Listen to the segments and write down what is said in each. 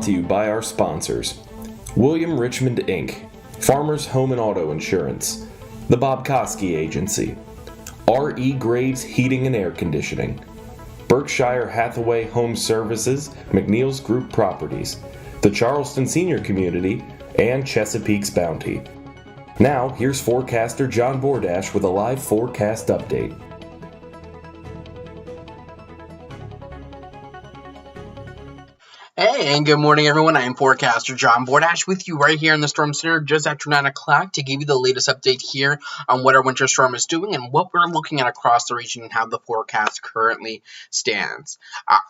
brought to you by our sponsors: William Richmond Inc., Farmers Home and Auto Insurance, the Bob Koski Agency, R.E. Graves Heating and Air Conditioning, Berkshire Hathaway Home Services, McNeil's Group Properties, the Charleston Senior Community, and Chesapeake's Bounty. Now, here's Forecaster John Bordash with a live forecast update. Hey, and good morning, everyone. I am Forecaster John Bordash with you right here in the Storm Center just after 9 o'clock to give you the latest update here on what our winter storm is doing and what we're looking at across the region and how the forecast currently stands.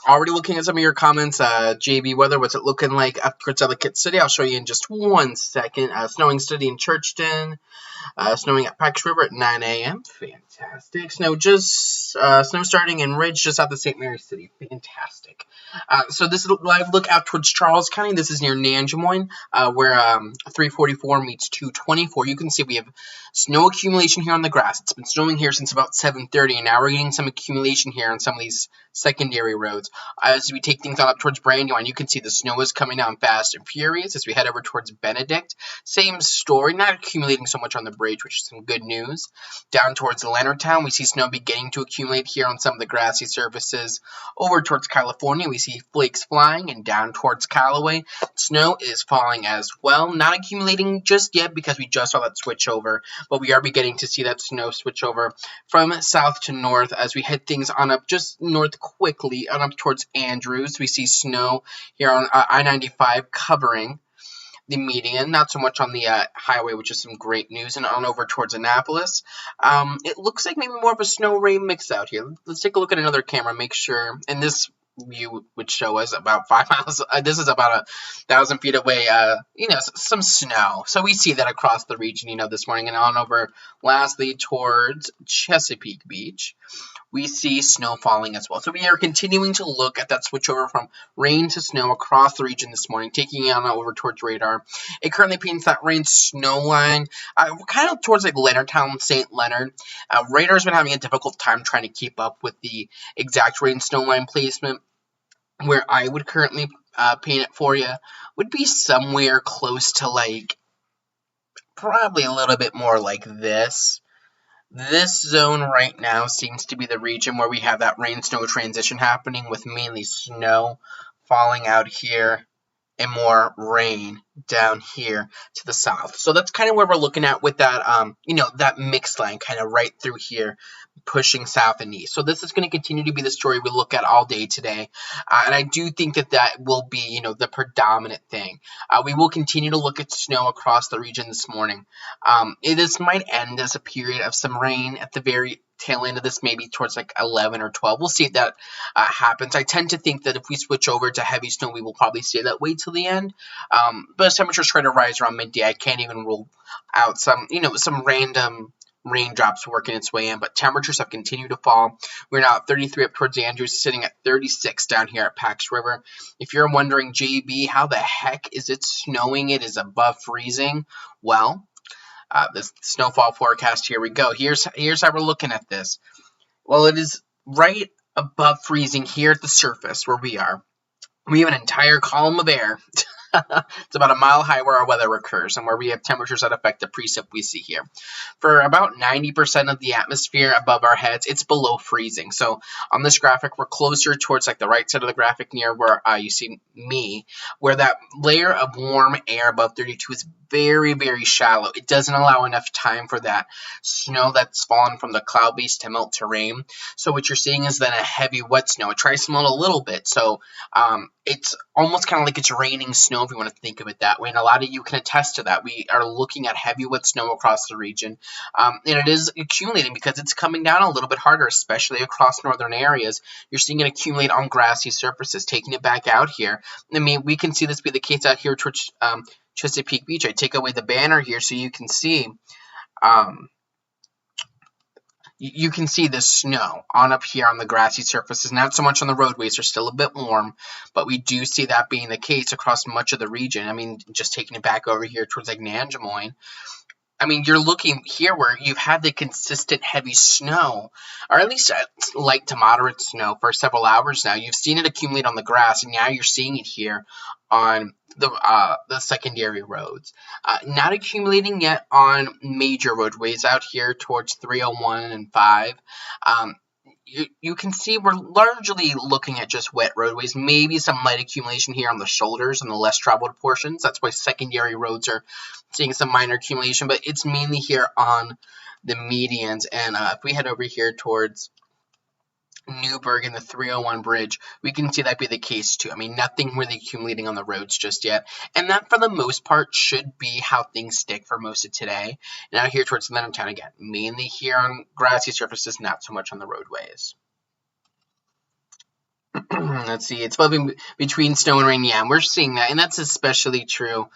Already looking at some of your comments, JB weather, what's it looking like up towards Ellicott City? I'll show you in just 1 second. Snowing steady in Churchton. Snowing at Pikes River at 9 a.m. Fantastic. Snow starting in Ridge just south of St. Mary's City. Fantastic. So this is a live look out towards Charles County. This is near Nanjemoyne, where 344 meets 224. You can see we have snow accumulation here on the grass. It's been snowing here since about 7:30, and now we're getting some accumulation here on some of these secondary roads. As we take things on up towards Brandywine, you can see the snow is coming down fast and furious as we head over towards Benedict. Same story, not accumulating so much on the bridge, which is some good news. Down towards Leonardtown, we see snow beginning to accumulate here on some of the grassy surfaces. Over towards California, we see flakes flying, and down towards Callaway, snow is falling as well. Not accumulating just yet because we just saw that switch over, but we are beginning to see that snow switch over from south to north as we head things on up just north quickly on up towards Andrews. We see snow here on I-95 covering the median, not so much on the highway, which is some great news, and on over towards Annapolis. It looks like maybe more of a snow rain mix out here. Let's take a look at another camera, make sure, and this view would show us about 5 miles. This is about 1,000 feet away. Some snow. So we see that across the region, this morning, and on over lastly towards Chesapeake Beach. We see snow falling as well. So we are continuing to look at that switch over from rain to snow across the region this morning, taking it on over towards radar. It currently paints that rain-snow line kind of towards like Leonardtown, St. Leonard. Radar's been having a difficult time trying to keep up with the exact rain-snow line placement. Where I would currently paint it for you would be somewhere close to probably a little bit more like this. This zone right now seems to be the region where we have that rain-snow transition happening with mainly snow falling out here and more rain down here to the south. So that's kind of where we're looking at with that, that mixed line kind of right through here, pushing south and east. So this is going to continue to be the story we look at all day today. And I do think that will be, the predominant thing. We will continue to look at snow across the region this morning. This might end as a period of some rain at the very tail end of this, maybe towards 11 or 12. We'll see if that happens. I tend to think that if we switch over to heavy snow, we will probably stay that way till the end. But as temperatures try to rise around midday, I can't even rule out some random raindrops working its way in, but temperatures have continued to fall. We're now at 33 up towards Andrews, sitting at 36 down here at Pax River. If you're wondering, JB, how the heck is it snowing? It is above freezing. Well, this snowfall forecast, here we go. Here's how we're looking at this. Well, it is right above freezing here at the surface where we are. We have an entire column of air. It's about a mile high where our weather occurs and where we have temperatures that affect the precip we see here. For about 90% of the atmosphere above our heads, it's below freezing. So on this graphic, we're closer towards the right side of the graphic near where you see me, where that layer of warm air above 32 is very, very shallow. It doesn't allow enough time for that snow that's fallen from the cloud base to melt to rain. So what you're seeing is then a heavy wet snow. It tries to melt a little bit. So it's almost kind of like it's raining snow, if you want to think of it that way. And a lot of you can attest to that. We are looking at heavy wet snow across the region. And it is accumulating because it's coming down a little bit harder, especially across northern areas. You're seeing it accumulate on grassy surfaces, taking it back out here. I mean, we can see this be the case out here towards Chesapeake Beach. I take away the banner here so you can see you can see the snow on up here on the grassy surfaces, not so much on the roadways. They're still a bit warm, but we do see that being the case across much of the region. I mean, just taking it back over here towards Nanjemoyne. I mean, you're looking here where you've had the consistent heavy snow, or at least light to moderate snow for several hours now. You've seen it accumulate on the grass, and now you're seeing it here on the secondary roads. Not accumulating yet on major roadways out here towards 301 and 5. You can see we're largely looking at just wet roadways, maybe some light accumulation here on the shoulders and the less traveled portions. That's why secondary roads are seeing some minor accumulation, but it's mainly here on the medians. And if we head over here towards Newburgh and the 301 bridge, we can see that be the case too. I mean, nothing really accumulating on the roads just yet. And that, for the most part, should be how things stick for most of today. Now here towards Leonardtown again, mainly here on grassy surfaces, not so much on the roadways. Let's see, it's flipping between snow and rain. Yeah, we're seeing that, and that's especially true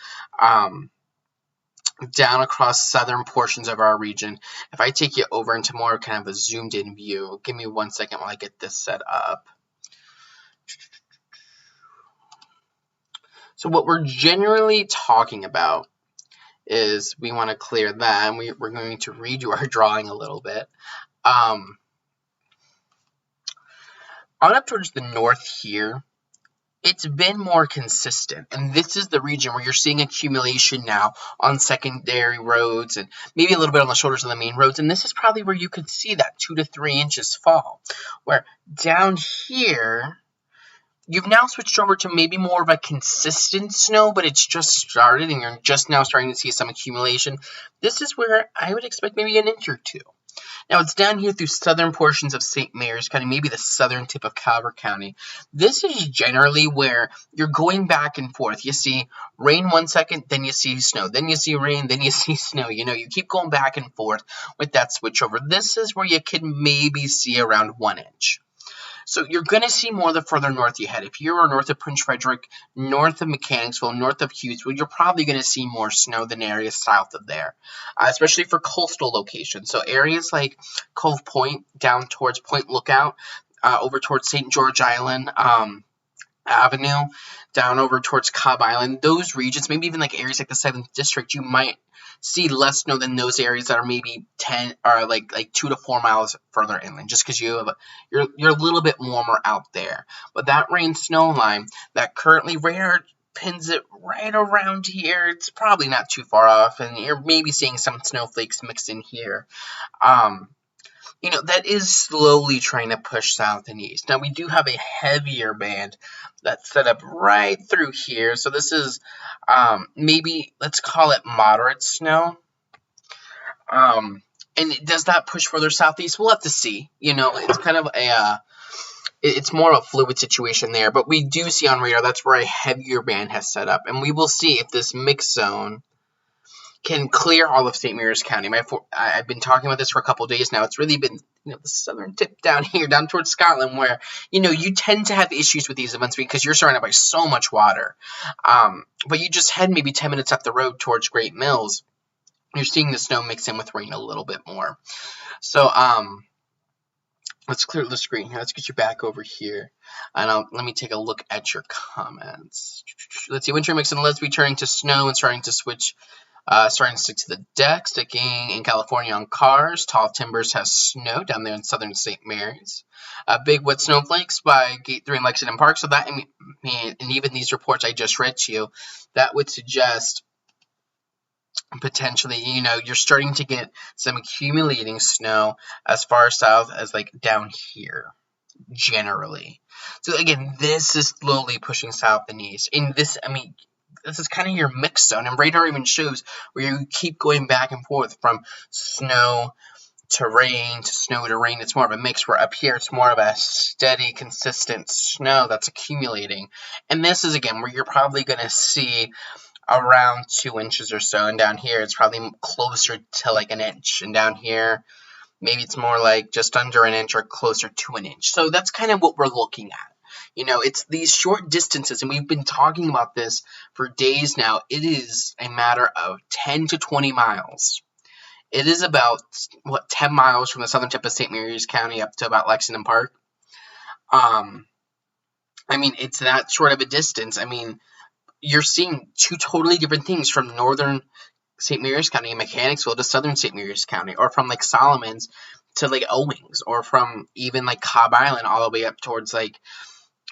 down across southern portions of our region. If I take you over into more kind of a zoomed in view, give me 1 second while I get this set up. So what we're generally talking about is we want to clear that, and we're going to redo our drawing a little bit. On up towards the north here, it's been more consistent, and this is the region where you're seeing accumulation now on secondary roads and maybe a little bit on the shoulders of the main roads, and this is probably where you could see that 2 to 3 inches fall, where down here you've now switched over to maybe more of a consistent snow, but it's just started and you're just now starting to see some accumulation. This is where I would expect maybe an inch or two. Now, it's down here through southern portions of St. Mary's County, maybe the southern tip of Calvert County. This is generally where you're going back and forth. You see rain 1 second, then you see snow, then you see rain, then you see snow. You know, you keep going back and forth with that switchover. This is where you can maybe see around 1 inch. So you're going to see more the further north you head. If you're north of Prince Frederick, north of Mechanicsville, north of Hughesville, you're probably going to see more snow than areas south of there, especially for coastal locations. So areas like Cove Point, down towards Point Lookout, over towards St. George Island Avenue, down over towards Cobb Island, those regions, maybe even like areas like the 7th District, you might see less snow than those areas that are maybe 10 or like 2 to 4 miles further inland, just because you're a little bit warmer out there. But that rain snow line that currently radar pins it right around here, it's probably not too far off, and you're maybe seeing some snowflakes mixed in here. You know, that is slowly trying to push south and east. Now, we do have a heavier band that's set up right through here. So this is maybe, let's call it moderate snow. And does that push further southeast? We'll have to see. You know, it's kind of it's more of a fluid situation there. But we do see on radar that's where a heavier band has set up. And we will see if this mix zone can clear all of St. Mary's County. I've been talking about this for a couple of days now. It's really been, the southern tip down here, down towards Scotland, where, you tend to have issues with these events because you're surrounded by so much water. But you just head maybe 10 minutes up the road towards Great Mills. You're seeing the snow mix in with rain a little bit more. So, let's clear the screen here. Let's get you back over here. And let me take a look at your comments. Let's see, winter mixing Leslie turning to snow and starting to switch. Starting to stick to the deck, sticking in California on cars. Tall Timbers has snow down there in southern St. Mary's. Big wet snowflakes by Gate 3 in Lexington Park. So that, and even these reports I just read to you, that would suggest potentially, you're starting to get some accumulating snow as far south as down here, generally. So again, this is slowly pushing south and east. In this, this is kind of your mix zone, and radar even shows where you keep going back and forth from snow to rain to snow to rain. It's more of a mix, where up here it's more of a steady, consistent snow that's accumulating. And this is, again, where you're probably going to see around 2 inches or so, and down here it's probably closer to an inch, and down here maybe it's more like just under an inch or closer to an inch. So that's kind of what we're looking at. It's these short distances, and we've been talking about this for days now. It is a matter of 10 to 20 miles. It is about, 10 miles from the southern tip of St. Mary's County up to about Lexington Park. It's that short of a distance. You're seeing two totally different things from northern St. Mary's County and Mechanicsville to southern St. Mary's County, or from Solomons to Owings, or from even Cobb Island all the way up towards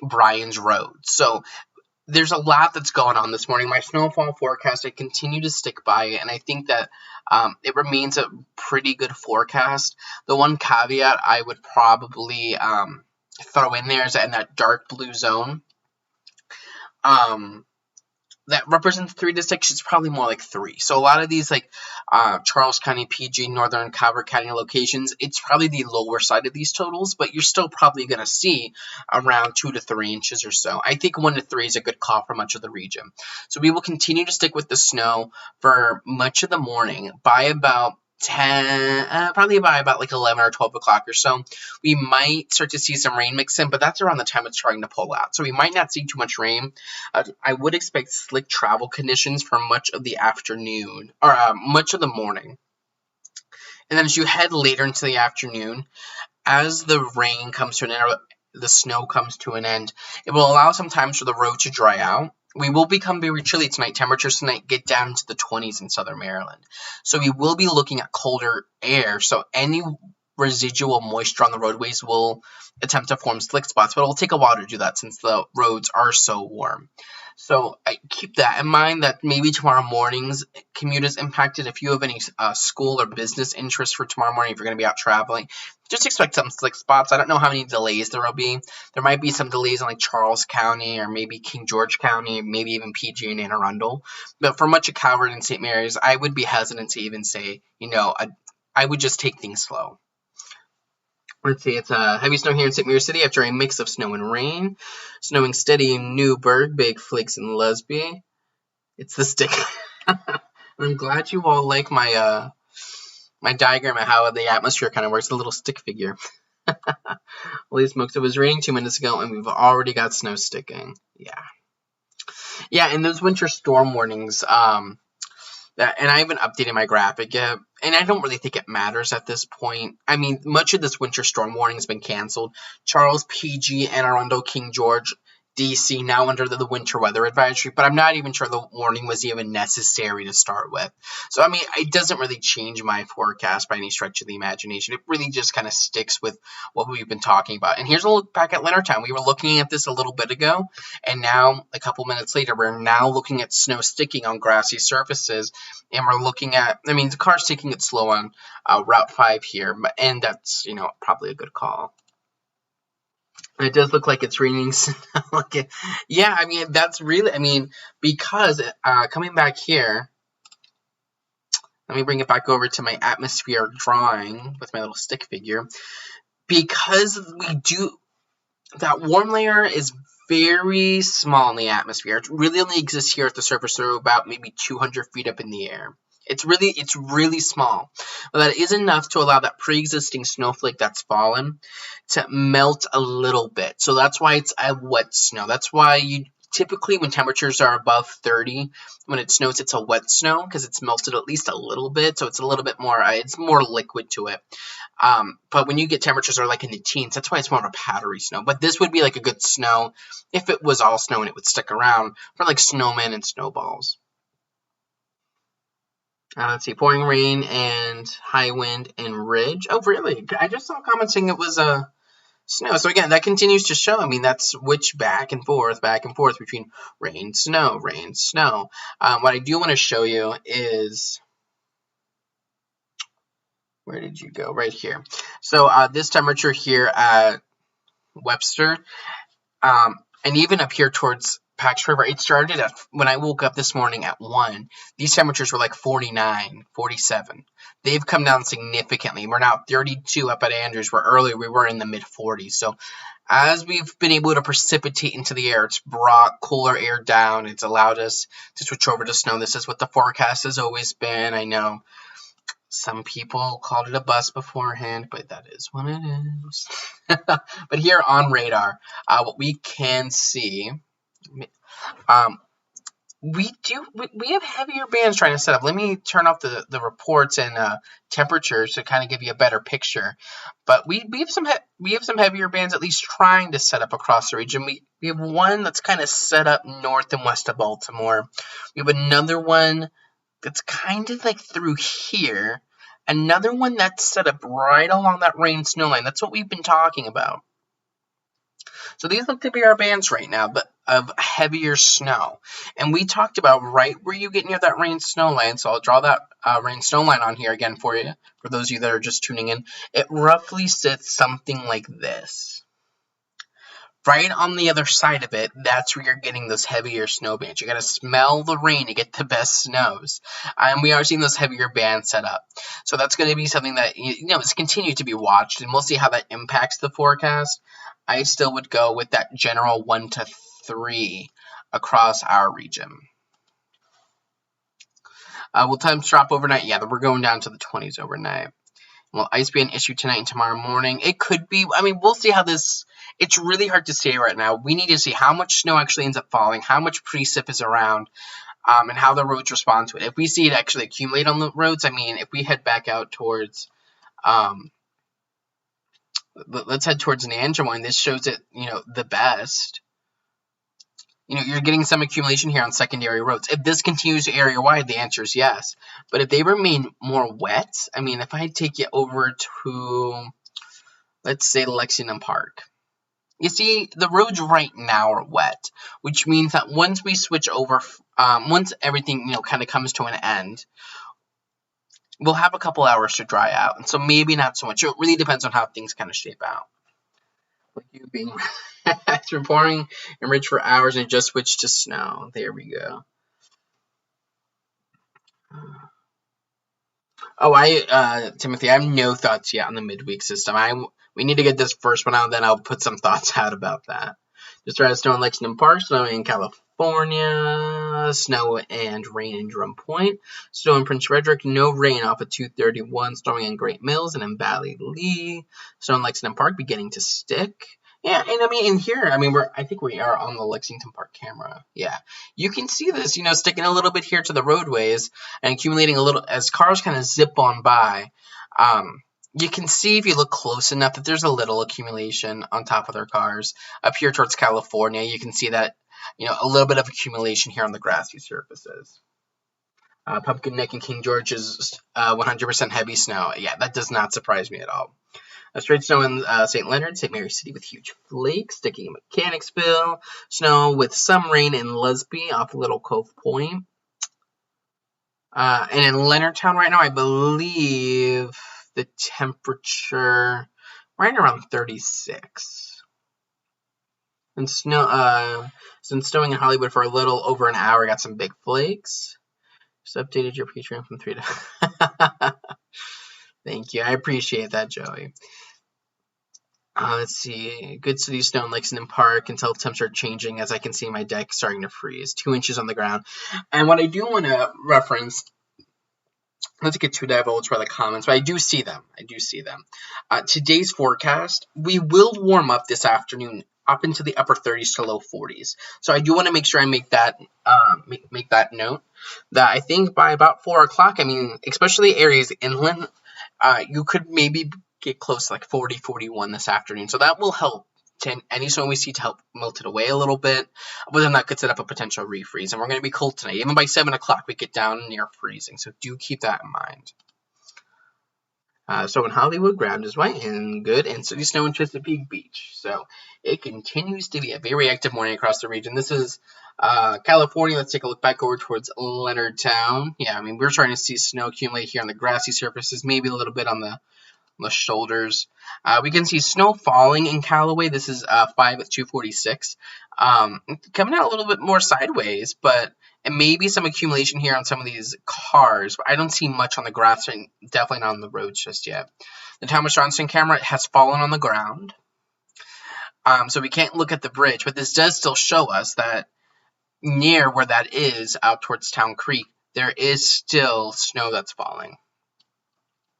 Bryan's Road. So there's a lot that's going on this morning. My snowfall forecast, I continue to stick by it, and I think that it remains a pretty good forecast. The one caveat I would probably throw in there is that in that dark blue zone, that represents 3 to 6, it's probably more like 3. So a lot of these like Charles County, PG, Northern Calvert County locations, it's probably the lower side of these totals, but you're still probably going to see around 2 to 3 inches or so. I think 1 to 3 is a good call for much of the region. So we will continue to stick with the snow for much of the morning. By about 10, probably by about like 11 or 12 o'clock or so, we might start to see some rain mix in, but that's around the time it's starting to pull out. So we might not see too much rain. I would expect slick travel conditions for much of the afternoon, or much of the morning. And then as you head later into the afternoon, as the rain comes to an end, or the snow comes to an end, it will allow some time for the road to dry out. We will become very chilly tonight. Temperatures tonight get down into the 20s in southern Maryland. So we will be looking at colder air. So any residual moisture on the roadways will attempt to form slick spots, but it will take a while to do that since the roads are so warm. So I keep that in mind, that maybe tomorrow morning's commute is impacted. If you have any school or business interest for tomorrow morning, if you're going to be out traveling, just expect some slick spots. I don't know how many delays there will be. There might be some delays in like Charles County or maybe King George County, maybe even PG and Anne Arundel. But for much of Calvert and St. Mary's, I would be hesitant to even say, I would just take things slow. Let's see, it's heavy snow here in St. Mary City after a mix of snow and rain. Snowing steady in Newburgh, big flakes in Lusby. It's the stick. I'm glad you all like my my diagram of how the atmosphere kind of works, the little stick figure. Holy smokes, it was raining 2 minutes ago and we've already got snow sticking. Yeah, and those winter storm warnings, and I haven't updated my graphic yet, and I don't really think it matters at this point. I mean, much of this winter storm warning has been canceled. Charles, PG, Anne Arundel, King George, DC now under the winter weather advisory, but I'm not even sure the warning was even necessary to start with. So, I mean, it doesn't really change my forecast by any stretch of the imagination. It really just kind of sticks with what we've been talking about. And here's a look back at Leonardtown. We were looking at this a little bit ago, and now, a couple minutes later, we're now looking at snow sticking on grassy surfaces, and we're looking at, I mean, the car's taking it slow on Route 5 here, and that's, probably a good call. It does look like it's raining snow. Yeah, I mean, that's really, because coming back here, let me bring it back over to my atmosphere drawing with my little stick figure. Because that warm layer is very small in the atmosphere. It really only exists here at the surface, so about maybe 200 feet up in the air. It's really small. But that is enough to allow that pre-existing snowflake that's fallen to melt a little bit. So that's why it's a wet snow. That's why you typically, when temperatures are above 30, when it snows, it's a wet snow because it's melted at least a little bit. So it's a little bit more, it's more liquid to it. But when you get temperatures are like in the teens, that's why it's more of a powdery snow. But this would be like a good snow if it was all snow and it would stick around for like snowmen and snowballs. Let's see, pouring rain and high wind and ridge. Oh, really? I just saw comments saying it was snow. So again, that continues to show. That's switch back and forth between rain, snow, rain, snow. What I do want to show you is, where did you go? Right here. So this temperature here at Webster, and even up here towards Pax River, it started at, when I woke up this morning at 1, these temperatures were like 49, 47. They've come down significantly. We're now 32 up at Andrews, where earlier we were in the mid-40s. So as we've been able to precipitate into the air, it's brought cooler air down. It's allowed us to switch over to snow. This is what the forecast has always been. I know some people called it a bust beforehand, but that is what it is. But here on radar, what we can see, we have heavier bands trying to set up. Let me turn off the reports and temperatures to kind of give you a better picture. But we have some heavier bands at least trying to set up across the region. We have one that's kind of set up north and west of Baltimore. We have another one that's kind of like through here. Another one that's set up right along that rain snow line. That's what we've been talking about. So these look to be our bands right now, but of heavier snow. And we talked about right where you get near that rain-snow line. So I'll draw that rain-snow line on here again for you, for those of you that are just tuning in. It roughly sits something like this. Right on the other side of it, that's where you're getting those heavier snow bands. You got to smell the rain to get the best snows. And we are seeing those heavier bands set up. So that's going to be something that, it's continued to be watched, and we'll see how that impacts the forecast. I still would go with that general 1 to 3 across our region. Will temps drop overnight? Yeah, we're going down to the 20s overnight. Will ice be an issue tonight and tomorrow morning? It could be. I mean, we'll see how this... It's really hard to say right now. We need to see how much snow actually ends up falling, how much precip is around, and how the roads respond to it. If we see it actually accumulate on the roads, I mean, if we head back out towards... let's head towards Nanjemoy. This shows it, the best. You're getting some accumulation here on secondary roads. If this continues area-wide, the answer is yes. But if they remain more wet, I mean, if I take you over to, let's say, Lexington Park. You see, the roads right now are wet, which means that once we switch over, once everything, kind of comes to an end, we'll have a couple hours to dry out. And so maybe not so much. It really depends on how things kind of shape out. Like you being after pouring and rich for hours and just switched to snow. There we go. Oh, Timothy, I have no thoughts yet on the midweek system. We need to get this first one out, then I'll put some thoughts out about that. Just started snow in Lexington Park, snow in California, snow and rain in Drum Point, snow in Prince Frederick, no rain off of 231, snowing in Great Mills and in Valley Lee, snow in Lexington Park beginning to stick. Yeah, and I mean, in here, I think we are on the Lexington Park camera. Yeah, you can see this, sticking a little bit here to the roadways and accumulating a little as cars kind of zip on by. You can see if you look close enough that there's a little accumulation on top of their cars. Up here towards California, you can see that, a little bit of accumulation here on the grassy surfaces. Pumpkin Neck and King George is 100% heavy snow. Yeah, that does not surprise me at all. Straight snow in St. Leonard, St. Mary City with huge flakes, sticking in Mechanicsville. Snow with some rain in Lusby off Little Cove Point. And in Leonardtown right now, I believe the temperature right around 36. And since snowing in Hollywood for a little over an hour, got some big flakes. Just updated your Patreon from 3 to... Thank you. I appreciate that, Joey. Let's see. Good city snow in Lexington Park until temps are changing, as I can see my deck starting to freeze. 2 inches on the ground. And what I do want to reference, not to get too divulged by the comments, but I do see them. Today's forecast, we will warm up this afternoon up into the upper 30s to low 40s. So I do want to make sure I make that make that note, that I think by about 4 o'clock, especially areas inland, you could maybe get close to like 40, 41 this afternoon. So that will help to any snow we see to help melt it away a little bit. But then that could set up a potential refreeze. And we're going to be cold tonight. Even by 7 o'clock, we get down near freezing. So do keep that in mind. So in Hollywood, ground is white and good, and city snow in Chesapeake Beach. So it continues to be a very active morning across the region. This is California. Let's take a look back over towards Leonardtown. Yeah, we're starting to see snow accumulate here on the grassy surfaces, maybe a little bit on the shoulders. We can see snow falling in Callaway. This is 5 at 246. Coming out a little bit more sideways, and maybe some accumulation here on some of these cars. But I don't see much on the grass, and definitely not on the roads just yet. The Thomas Johnston camera has fallen on the ground. So we can't look at the bridge, but this does still show us that near where that is, out towards Town Creek, there is still snow that's falling.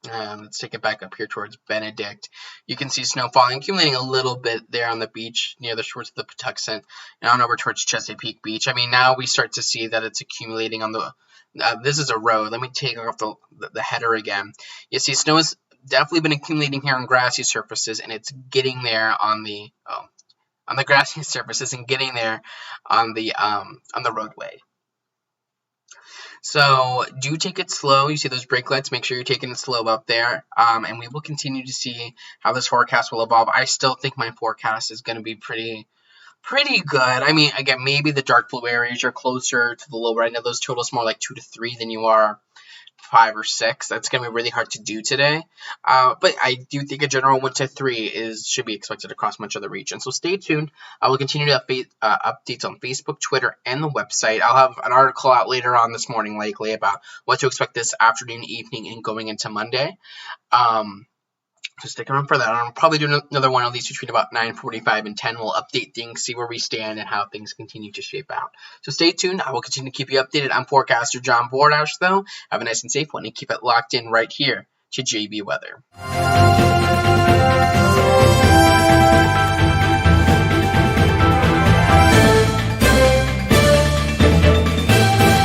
Let's take it back up here towards Benedict. You can see snow falling, accumulating a little bit there on the beach near the shores of the Patuxent, and on over towards Chesapeake Beach. Now we start to see that it's accumulating on the... this is a road. Let me take off the header again. You see snow has definitely been accumulating here on grassy surfaces, and it's getting there on the grassy surfaces and getting there on the roadway. So do take it slow. You see those brake lights, make sure you're taking it slow up there. And we will continue to see how this forecast will evolve. I still think my forecast is going to be pretty good. I mean, again, maybe the dark blue areas are closer to the lower end of those totals, more like 2 to 3 than you are 5 or 6. That's going to be really hard to do today. But I do think a general 1 to 3 should be expected across much of the region. So stay tuned. I will continue to update updates on Facebook, Twitter, and the website. I'll have an article out later on this morning, likely, about what to expect this afternoon, evening, and going into Monday. So stick around for that. I'll probably do another one of these between about 9:45 and 10. We'll update things, see where we stand, and how things continue to shape out. So stay tuned. I will continue to keep you updated. I'm Forecaster John Bordash, though. Have a nice and safe one, and keep it locked in right here to JB Weather.